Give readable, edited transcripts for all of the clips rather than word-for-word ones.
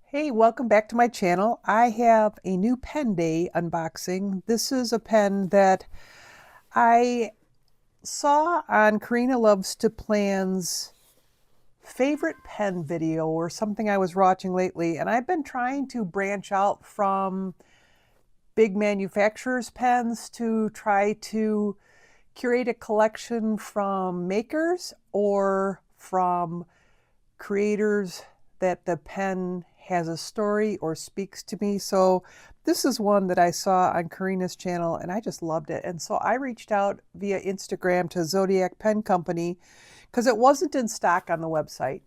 Hey, welcome back to my channel. I have a new pen day unboxing. This is a pen that I saw on Karina Loves to Plan's favorite pen video or something I was watching lately, and I've been trying to branch out from big manufacturers' pens to try to curate a collection from makers or from creators that the pen has a story or speaks to me. So this is one that I saw on Karina's channel and I just loved it. And so I reached out via Instagram to Zodiac Pen Company because it wasn't in stock on the website.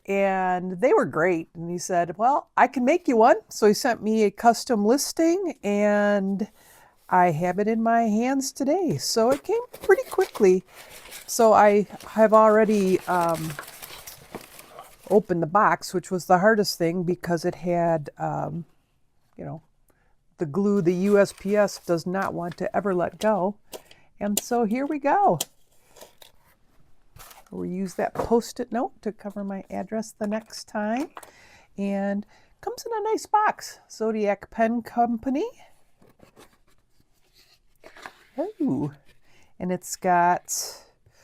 And they were great. And he said, well, I can make you one. So he sent me a custom listing and I have it in my hands today. So it came pretty quickly. So I have already opened the box, which was the hardest thing because it had, the glue the USPS does not want to ever let go. And so here we go. We'll use that Post-it note to cover my address the next time. And comes in a nice box. Zodiac Pen Company. Ooh. And it's got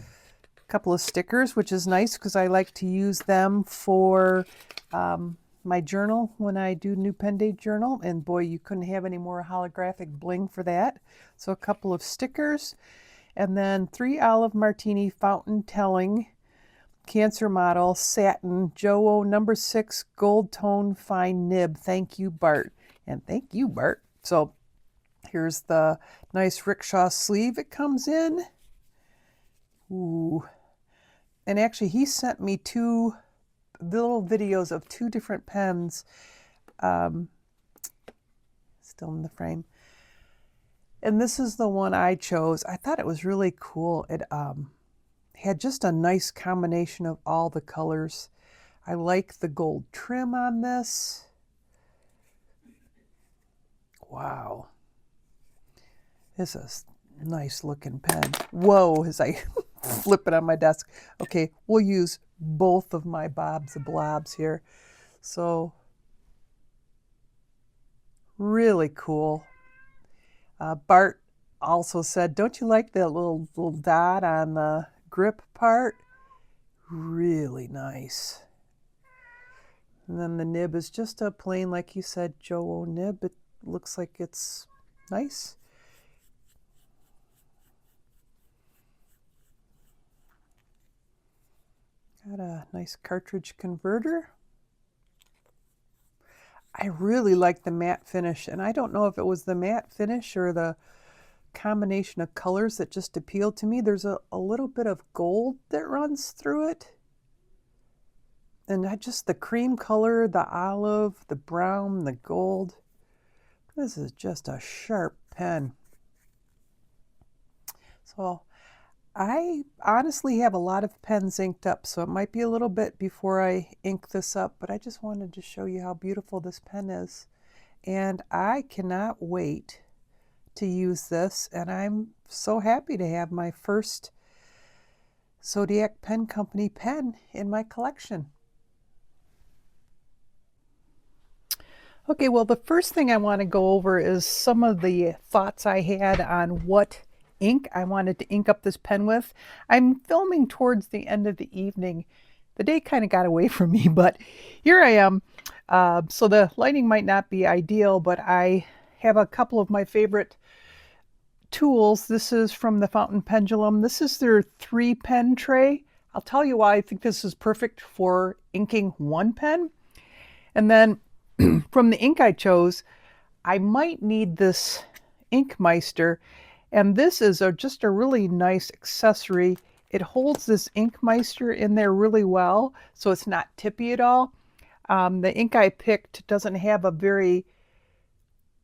a couple of stickers, which is nice because I like to use them for my journal when I do New Pen Day journal. And boy, you couldn't have any more holographic bling for that. So a couple of stickers. And then 3 Olives Martini Fountain Telling Cancer Model Satin Joe number 6 Gold Tone Fine Nib. Thank you, Bart. And thank you, Bart. So here's the nice rickshaw sleeve it comes in. Ooh. And actually, he sent me 2 little videos of 2 different pens. Still in the frame. And this is the one I chose. I thought it was really cool. It had just a nice combination of all the colors. I like the gold trim on this. Wow. This is a nice looking pen. Whoa, as I flip it on my desk. Okay, we'll use both of my Bob's Blobs here. So, really cool. Bart also said, don't you like the little dot on the grip part? Really nice. And then the nib is just a plain, like you said, Joe nib. It looks like it's nice. Got a nice cartridge converter. I really like the matte finish, and I don't know if it was the matte finish or the combination of colors that just appealed to me. There's a little bit of gold that runs through it. And the cream color, the olive, the brown, the gold. This is just a sharp pen. So I honestly have a lot of pens inked up, so it might be a little bit before I ink this up, but I just wanted to show you how beautiful this pen is. And I cannot wait to use this, and I'm so happy to have my first Zodiac Pen Company pen in my collection. Okay, well, the first thing I want to go over is some of the thoughts I had on what ink I wanted to ink up this pen with. I'm filming towards the end of the evening. The day kind of got away from me, but here I am. So the lighting might not be ideal, but I have a couple of my favorite tools. This is from the Fountain Pendulum. This is their 3-pen tray. I'll tell you why I think this is perfect for inking one pen. And then from the ink I chose, I might need this Inkmeister. And this is just a really nice accessory. It holds this Inkmeister in there really well, so it's not tippy at all. The ink I picked doesn't have a very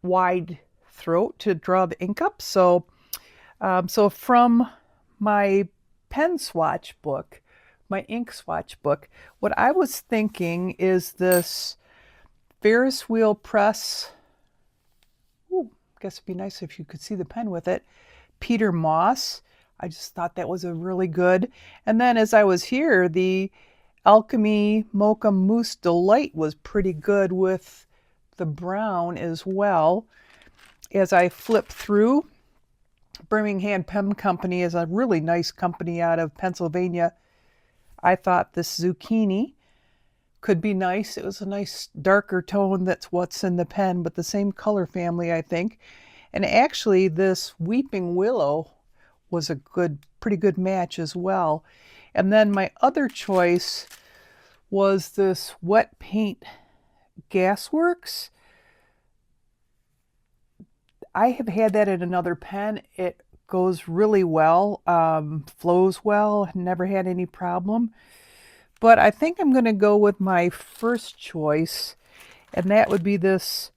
wide throat to draw the ink up. So, from my pen swatch book, my ink swatch book, what I was thinking is this Ferris wheel press. Ooh, guess it'd be nice if you could see the pen with it. Peter Moss. I just thought that was a really good. And then as I was here, the Alchemy Mocha Mousse Delight was pretty good with the brown as well. As I flip through, Birmingham Pen Company is a really nice company out of Pennsylvania. I thought this zucchini could be nice. It was a nice darker tone. That's what's in the pen, but the same color family, I think. And actually, this Weeping Willow was a pretty good match as well. And then my other choice was this Wet Paint Gasworks. I have had that in another pen. It goes really well, flows well, never had any problem. But I think I'm going to go with my first choice, and that would be this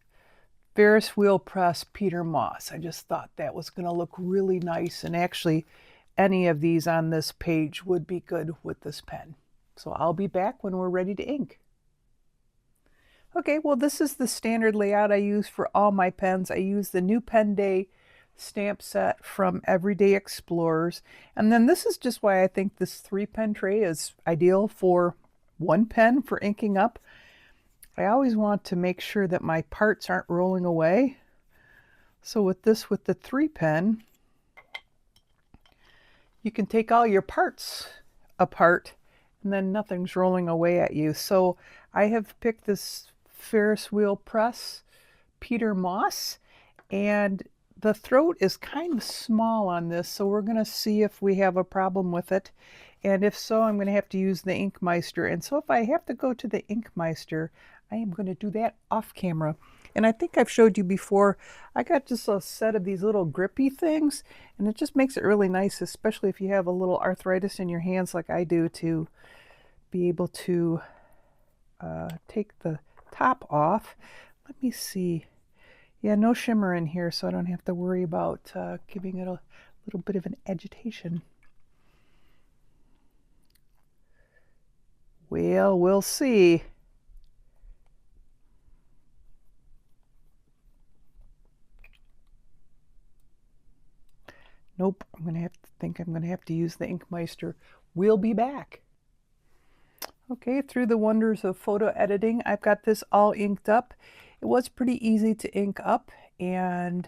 Ferris Wheel Press Peter Moss. I just thought that was going to look really nice, and actually any of these on this page would be good with this pen. So I'll be back when we're ready to ink. Okay, well, this is the standard layout I use for all my pens. I use the New Pen Day stamp set from Everyday Explorers. And then this is just why I think this 3-pen tray is ideal for one pen for inking up. I always want to make sure that my parts aren't rolling away. So with the 3-pen, you can take all your parts apart and then nothing's rolling away at you. So I have picked this Ferris Wheel Press Peter Moss, and the throat is kind of small on this, so we're going to see if we have a problem with it. And if so, I'm going to have to use the Inkmeister. And so if I have to go to the Inkmeister, I am going to do that off camera. And I think I've showed you before, I got just a set of these little grippy things, and it just makes it really nice, especially if you have a little arthritis in your hands like I do, to be able to take the top off. Let me see. Yeah, no shimmer in here, so I don't have to worry about giving it a little bit of an agitation. Well, we'll see. Nope, I'm going to have to use the Inkmeister. We'll be back. Okay, through the wonders of photo editing, I've got this all inked up. It was pretty easy to ink up, and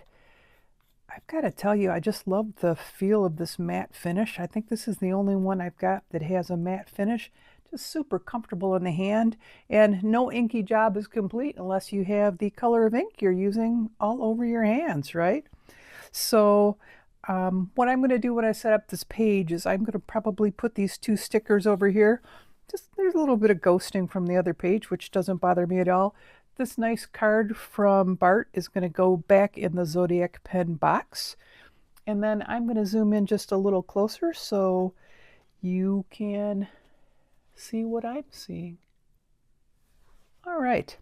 I've got to tell you, I just love the feel of this matte finish. I think this is the only one I've got that has a matte finish. Just super comfortable in the hand, and no inky job is complete unless you have the color of ink you're using all over your hands, right? So what I'm going to do when I set up this page is I'm going to probably put these 2 stickers over here. There's a little bit of ghosting from the other page, which doesn't bother me at all. This nice card from Bart is going to go back in the Zodiac Pen box. And then I'm going to zoom in just a little closer so you can see what I'm seeing. All right.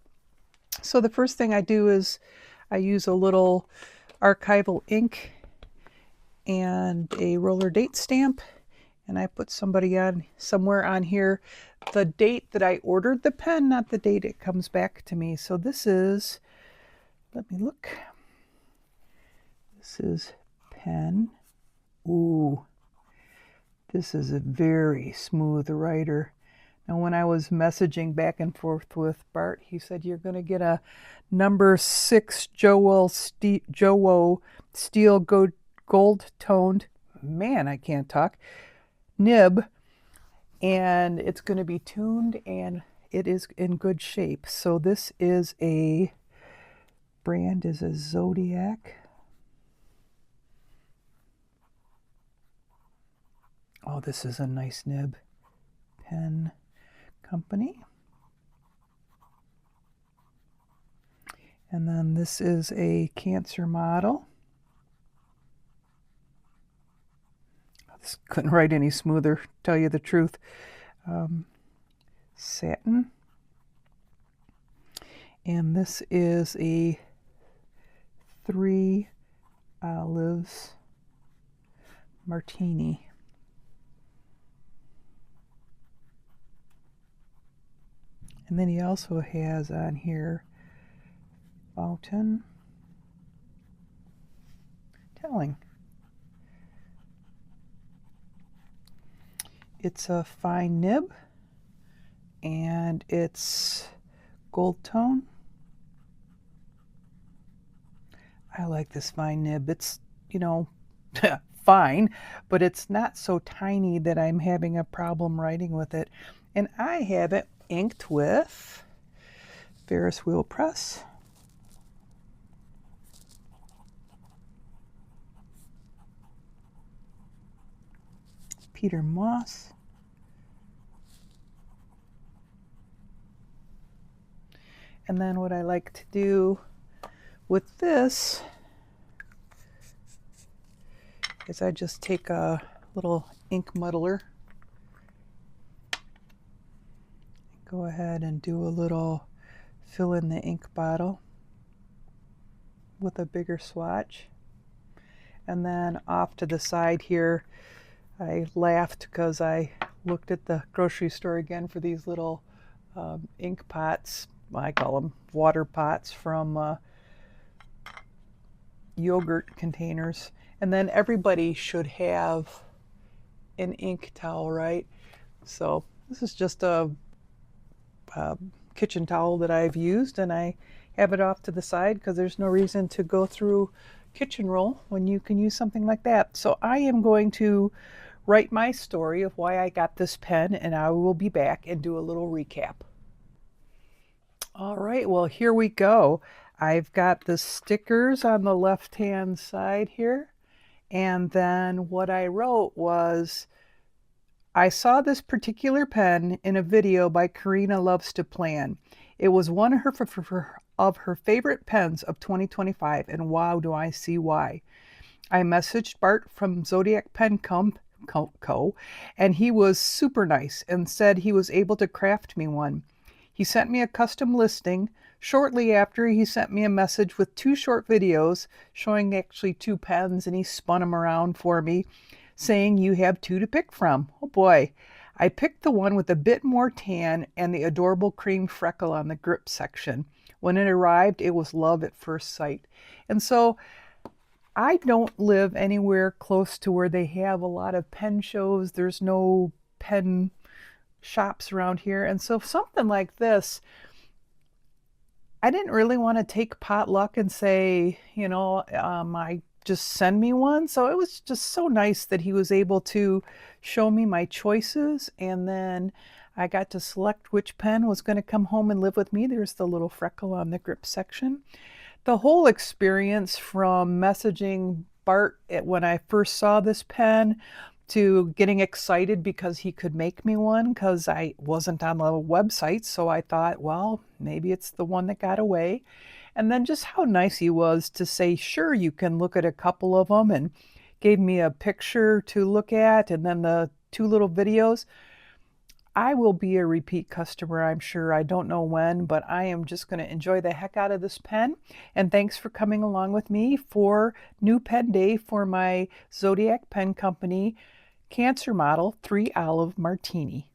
So the first thing I do is I use a little archival ink and a roller date stamp, and I put somewhere on here the date that I ordered the pen, not the date it comes back to me. So this is, let me look. This is pen. Ooh, this is a very smooth writer. Now, when I was messaging back and forth with Bart, he said you're going to get a number 6 Jowo steel gold toned, man, I can't talk, nib, and it's going to be tuned, and it is in good shape. So this is a brand is a Zodiac. Oh, this is a nice nib. Pen Company. And then this is a Cancer model. This couldn't write any smoother, tell you the truth. Satin. And this is a 3 Olives Martini. And then he also has on here fountain telling. It's a fine nib, and it's gold tone. I like this fine nib. It's, you know, fine, but it's not so tiny that I'm having a problem writing with it. And I have it inked with Ferris wheel press. Peter Moss. And then what I like to do with this is I just take a little ink muddler, go ahead and do a little fill in the ink bottle with a bigger swatch. And then off to the side here, I laughed because I looked at the grocery store again for these little ink pots. I call them water pots from yogurt containers. And then everybody should have an ink towel, right? So this is just a kitchen towel that I've used, and I have it off to the side because there's no reason to go through kitchen roll when you can use something like that. So I am going to write my story of why I got this pen, and I will be back and do a little recap. All right, well, here we go. I've got the stickers on the left-hand side here, and then what I wrote was, I saw this particular pen in a video by Karina Loves to Plan. It was one of her favorite pens of 2025, and wow, do I see why. I messaged Bart from Zodiac Pen Co., and he was super nice and said he was able to craft me one. He sent me a custom listing. Shortly after, he sent me a message with 2 short videos showing actually 2 pens, and he spun them around for me, saying you have 2 to pick from. Oh boy. I picked the one with a bit more tan and the adorable cream freckle on the grip section. When it arrived, it was love at first sight. And so I don't live anywhere close to where they have a lot of pen shows. There's no pen shops around here. And so something like this, I didn't really want to take potluck and say, I just send me one. So it was just so nice that he was able to show me my choices, and then I got to select which pen was going to come home and live with me. There's the little freckle on the grip section. The whole experience from messaging Bart when I first saw this pen to getting excited because he could make me one, because I wasn't on the website, so I thought, well, maybe it's the one that got away. And then just how nice he was to say, sure, you can look at a couple of them, and gave me a picture to look at, and then the 2 little videos. I will be a repeat customer, I'm sure. I don't know when, but I am just going to enjoy the heck out of this pen. And thanks for coming along with me for New Pen Day for my Zodiac Pen Company Cancer Model 3 Olives Martini.